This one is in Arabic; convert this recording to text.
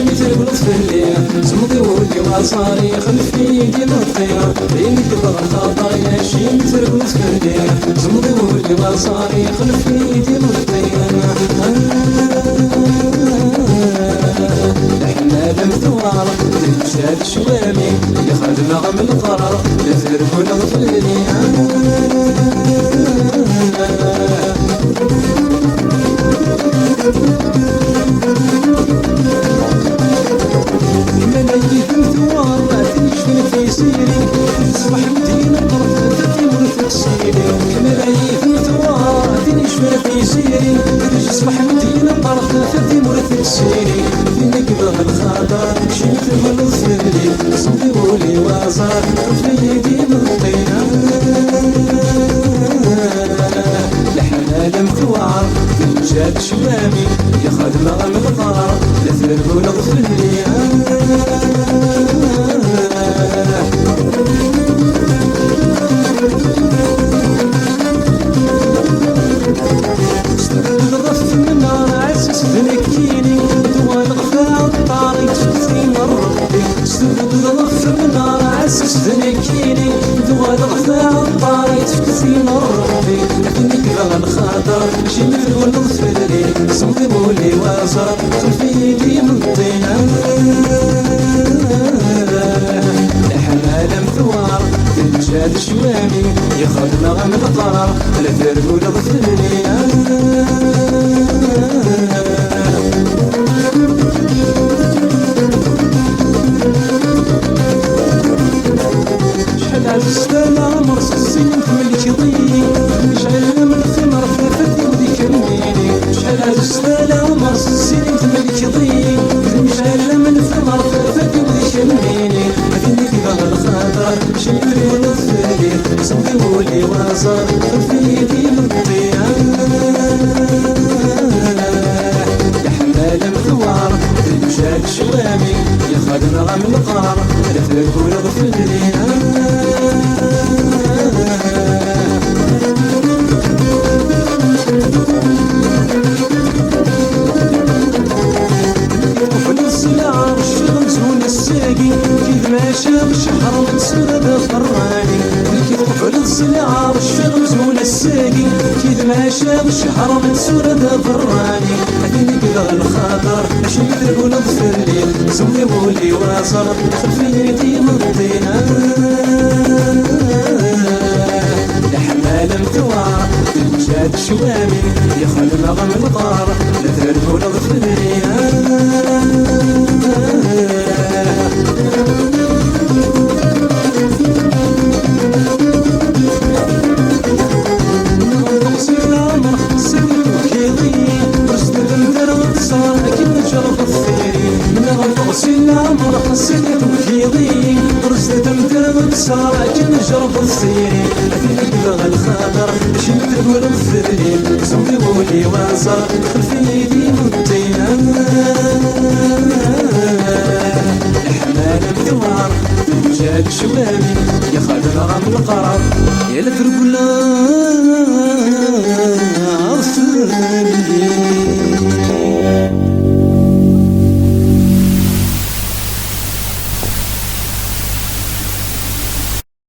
مثل بلطف الليل زمضي ولي وصاري خلف ايدي مطير بين كبر الخطر ياشي مثل بلطف الليل زمضي ولي وصاري خلف ايدي مطير احنا لم ثوار تمشاد شوامي يخدم غم القرار يثرب ونغفلني ملايين ثوار تنشفن في سيري تصبح مدينة طرف تتمر تكسيري ملايين ثوار تنشفن في سيري تصبح مدينة طرف تتمر تكسيري في نقبة الخضر شمت من الظلي صدي ولي وازار في يدي من الطينة لحنا لم ثوار تنشاد شمامي يخدم غم القرار لثرب ونغفلني استغل الرف من نار عسس تنكيني دوال غفاء الطاري تشتي مربي استغل الرف من نار عسس تنكيني دوال غفاء الطاري تشتي مربي لكنك بغى الخاطر شمت ونغفلني صمتي بولي وازر خلفي يدي من الطينة احنا لم ثوار تنشاد شوامي يخدم غم القرار لا ثرب ولا غفلني شحال على السلامة مرس السين تملك يضيني شحال من الثمر فاتي وديك منيني شحال على السلامة مرس السين تملك يضيني شحال من الثمر فاتي وديك منيني لكنك بغى الخاطر شمري ونغفلي صدي ولي وازار في يدي من الطيان يحنا لم ثوار تمشاد شوامي يخدم غم القرار لثرب ونغفلني السلام الشغل زون الساقي كيف ما شاف الشحر والسرد فراني كيف قفل السلام الشغل زون الساقي كيف ما شاف الشحر والسرد فراني لكنك بغى الخاطر اش يدرب ونغفر لي سمي مولي واصر خلفي يدي من الطينة لحنا لم ثوار تنشاد شوامي يخدم غم الطار لا ثرب ونغفر لي حسيت بكيضي رزت متربط صار كن جرب الصيري لكنك بغى الخاطر شمت تقول الثري صمتي بولي وازار خلفي يدي من الطينة